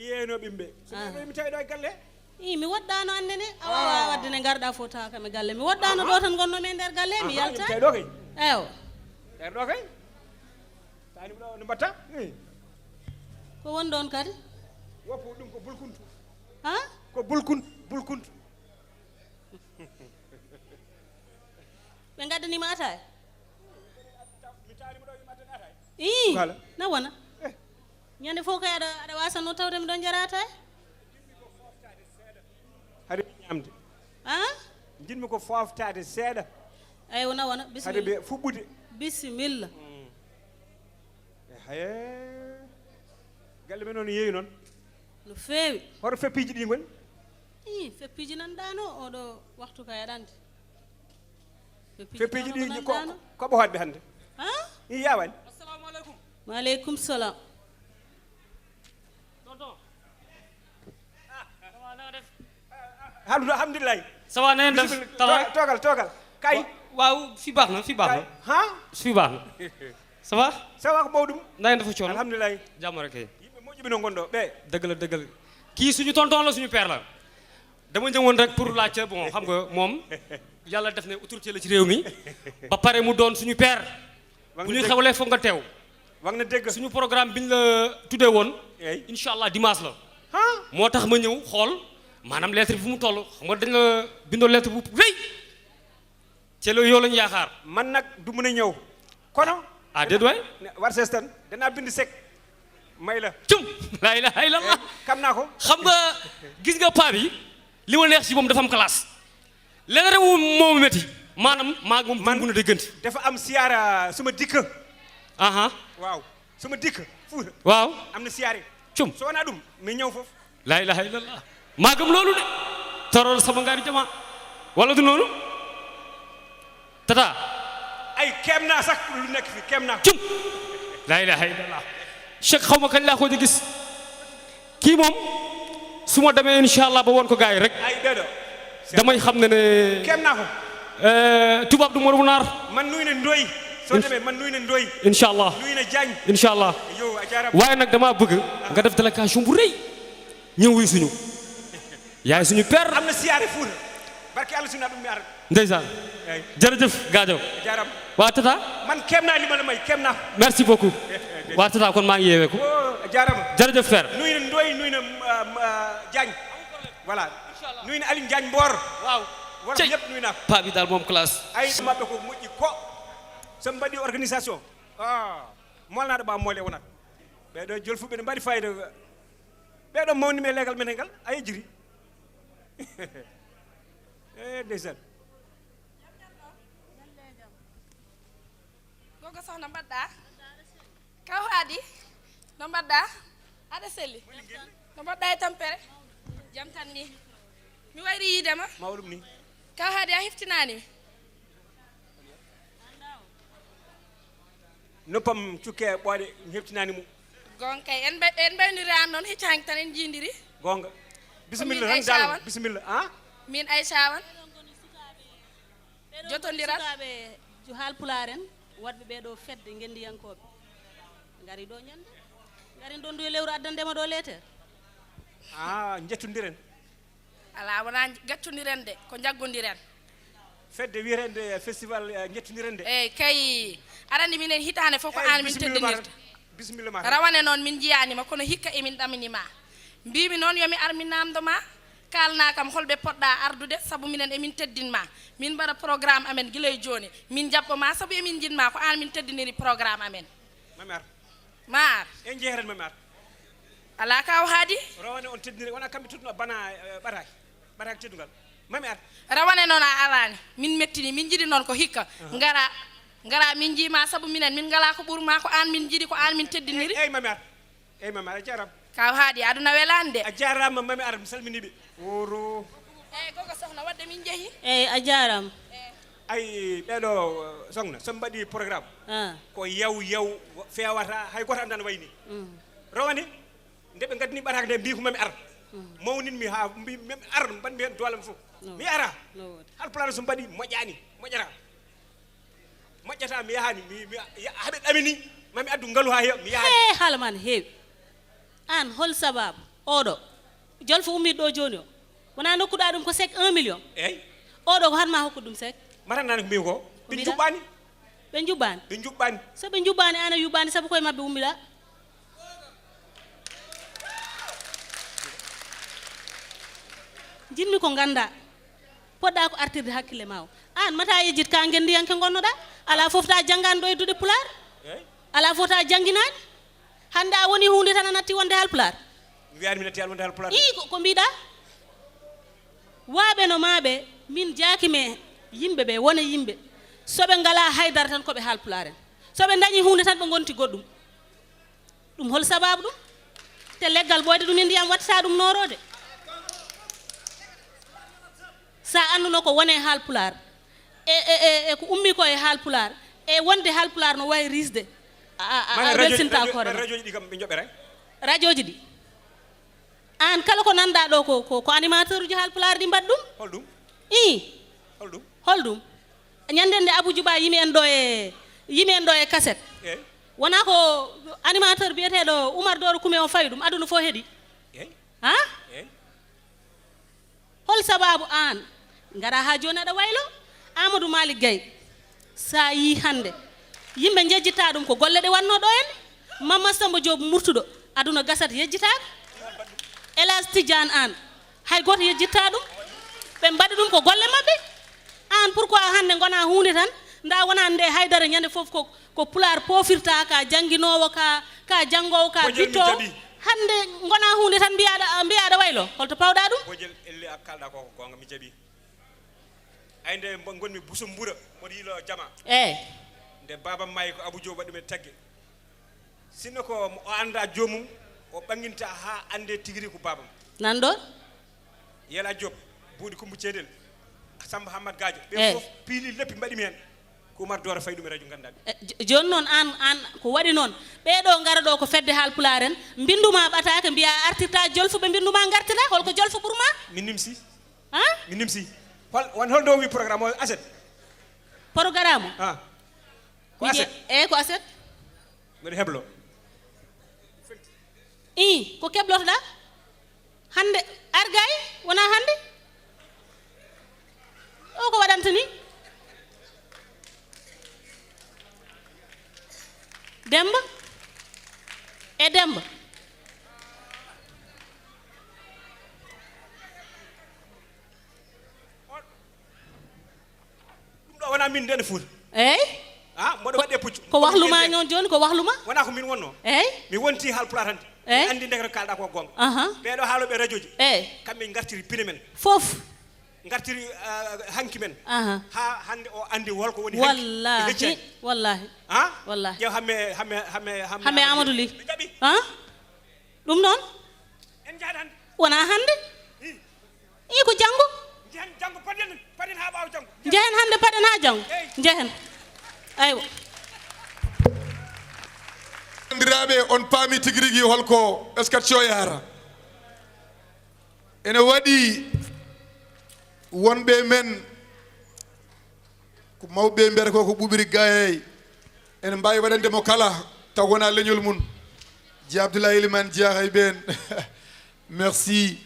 yeno bimbe so mi tawi do galle mi waddano annene awa wadde ne garda fota kam galle mi waddano do tan gonno men der galle mi yalta tawi do kay eyo der do kay tani do no batta ko won don kadi woppu dum ko bulkuntu ha ko bulkuntu be gaddani ma atay mi tani do yimata atay wala na wona ñande fo kay ada wasano tawde mi don jarata hade ñamde ha jinmi ko foftade seeda ay wona bismillah hade be fubbude bismillah haye galle men non yeeyi non no feewi hoto feppiji di ngoni feppiji nan dano odo waxtu kay adande feppiji di ko bo hodbe hande ha yawani assalamu alaikum wa alaikum salam alhamdulillah ça va na def togal kay waaw fi baax na ha fi baax na ça va ko bawdum na dafa cion alhamdulillah jàmm rek yimbe mo jibino gondo be dëgg la kii suñu tonton la suñu père la dama ñëwoon rek pour laajte bon xam nga moom yàlla def ne autorité la ci réew mi ba pare mu doon suñu père bu ñuy xewlee foog nga teew wax na dëgg suñu programme biñ la tuddee woon inshallah dimanche la moo tax ma ñëw xool maanaam lettre bi fu mu toll xam nga dañ la bindoo lettre bu rëy ci la yoo lañu yaakaar man nag du mën a ñëw kono déet waay war seestan danaa bind sek may la cum laa ilaaha illallah xam naa ko xam nga gis nga paa bi li ma neex ci moom dafa am classe leneen rek moomu métti maanaam maa moom man mun a dégganti dafa am siyaara sama dikk waaw sama dikk Fuuta waaw am na siyaare cum soo naa dum mi ñëw foofu laa ilaaha illallah maa gëm loolu de toroor sama ngaari jama wala du noonu tata ay keem naa sax lu nekk fi keem naa cum laa ilaaha illallah Cheikh xaw ma kañ laa ko di gis kii moom su ma demee inshallah ba woon ko gars yi rek ay déedéet damay xam ne keem naa ko tubaab du moromu naar man nuy na ndoy soo demee man nuy na ndoy inshallah nuy na jaañ inshallah yow ajaram waaye nag damaa bëgg nga def délégation bu rëy ñëw wuy suñu yaay suñu père am na siyaare Fuuta barke yàlla suñu adum mi ar ndeysaan jërëjëf Gadio ajaram waa tata man keem naa li ma la may keem naa merci beaucoup waa tata kon maa ngi yeewee ko ajaram jërëjëf père nuy na ndoy nuy na jaañ voilà nuy na Aliou Jaañ Mboor waaw wala ñëpp nuy naa paa bi daal moom classe ay maɓɓe ko moƴƴi ko so mbaɗi organisation molnaɗo ɓa moole wonat ɓeɗo jolfuɓe ne mbaɗi fayida ɓeɗo mawni me legal menen ngal a yejjiri ndeysan gogo sohna mbaɗɗa kaw haadi no mbaɗɗa aɗa selli no mbaɗɗa e tampere jam tan ni mi wayri yiidema mawɗum ni kaw haadi a heftinanimi noppam cukke ɓooɗe mi heftinani mum gonga kay en ɓayniri an noon hecci hanki tan en jiidiri gonga bisimilla tan dal bisimilla min Aïcha jotodiral sukaɓe jo haalpulaar en wadɓe ɓeɗo fedde gendiyankoɓe gari ɗo ñande garin ɗon duye lewru addandema ɗo leetere jettodiren ala wona gaccodiren de ko jaggodiren fedde wiyetede festival jettodiren de eyyi kay arandi minen hitande fof ko an min teddinirta bisimilla ma rawane noon min jiyanima kono hikka emin ɗaminima mbimi noon yomi ar min namdoma kalna kam holɓe poɗɗa ardude saabu minen emin teddinma min mbaɗa programme amen guilay joni min jaɓɓoma saabu emin jinma ko an min teddiniri programme amen mami ar ma ar en jeeheren mami ar ala kaw haadi rawane on teddiniri wona kamɓe tudno bana ɓataki teddugal mami ar rawane noon a arani min mettini min jiiɗi noon ko hikka ngara min jiima saabu minen min ngala ko ɓuurma ko an min jiiɗi ko an min teddiniri eyyi mami ar a jarama kaw haadi aduna welani de a jarama mami ar mi salminiɓe woro eyyi gogo sohna wadde min jeehi eyyi a jarama ay ɓeɗo sohna somi mbaɗi programme ko yaw fewata hay goto andana wayni rawane ndeɓe gaddani ɓataka nde mbi ko mami ar mawninmi ha mbi mami ar mbanmi hen doolam fof mi ara halpulaar so mbaɗi moƴƴata moƴƴata mi yahani haɓe ɗamini mami addu ngaalu ha heewa mi yahani haala ma ne heewi an hol sababu oɗo jolfo ummiɗo ɗo joni o wona nokkuɗa ɗum ko sek 1 million eyyi oɗo ko hanma hokku ɗum sek maranani ko mbimi ko ɓe juɓɓani ɓe juɓɓani ɓe juɓɓani so ɓe juɓɓani an a yuɓɓani saabu koye mabɓe ummiɗa jinmi ko ganda poɗɗa ko artirde hakkille ma o an mata yejjit ka gendiyanke gonnoɗa ala fof ta janggani ɗo e duɗe pular ala fof ta jangguinani hande a woni hunde tan a natti wonde halpular wiyani mi natti wonde halpular i ko mbiɗa waaɓe no maɓe min jaakime yimɓe ɓe wona yimɓe soɓe ngala haydara tan koɓe halpular en soɓe dañi hunde tan ɓe gonti goɗɗum ɗum hol sababu ɗum te leggal ɓoyde ɗum e ndiyam wattata ɗum norode sa anduno ko wone halpular e ko ummi ko e halpular e wonde halpular no wawi risde a welsinta koore radio ji ɗi kam ɓe joɓere radio ji ɗi an kala ko nanda ɗo ko animateur uji halpular ɗi mbaɗ ɗum holɗum i holɗum holɗum ñanden nde Abou Djouba yimi en ɗo e cassette eyyi wona ko animateur biyeteɗo Oumar Doro Kume o fayi ɗum aduna fof heeɗi eyyi ha eyyi hol sababu an gara ha joni aɗa waylo Amadou Malick Gaye sa yi hande yimɓe jejjita ɗum ko golle ɗe wanno ɗo en Mamadou Samba Diop murtuɗo aduna gasat yejjitaka Elas Tidiane an hay goto yejjitta ɗum ɓe mbaɗi ɗum ko golle mabɓe an pourquoi hande gona hunde tan nda wona nde haydara ñande foof ko pular pofirta ka janguinowo ka jangowo ka bittowo hande gona hunde tan mbiyaɗa waylo holto pawɗa ɗum bojel elli a kalɗa koko gonga mi jaaɓi ay nde gonmi buso mbura mboɗo yilo jama eyyi nde babam mayi ko Abou Diop waɗi men tagge sinno ko o anda jomum o ɓanginta ha ande tigiri ko babam nan ɗon Yela Diop buuɗi Kumbu Ceedel Samba Hamad Gadio ɓe fof piili leppi mbaɗi men ko Oumar Doro fayi ɗum e radio gandaɓe joni noon an ko waɗi noon ɓeɗo gara ɗo ko fedde halpular en mbinduma ɓatake mbiya artirta jolfo ɓe mbinduma gartira holko jolfo ɓurma min nimsi ha min nimsi holɗo wi programme o aset programme o ko aset eyyi ko aset mbiɗa heblo i ko keblotoɗa hande argay wona hande o ko waɗanta ni Demba e Demba ɗum ɗo wona min ndene Fouta eyyi mboɗo waɗe puccu ko wahluma ñon joni ko wahluma wona ko min wonno eyyi mi wonti halpular hande eyyi andi ndekete kalɗa ko gonga ɓeɗo haaloɓe radio ji eyyi kamɓe gartiri pine men fof gartiri hanki men ha hande o andi holko woni wallahi wallahi wallahi ƴew hamme Amadou Ly ɓe jaɓi ɗum noon en jahat hande wona hande i ko janggo jehen janggo paɗen ha ɓawa janggo jehen hande paɗen ha janggo jehen aywa bandiraɓe on paami tigi rigui holko escatio yara ene waɗi wonɓe men ko mawɓe mbiyata ko ɓuɓiri gayey ene mbawi waɗande mo kala taw wona leñol mum Dji Abdoulaye Elimane Diakhay ɓen merci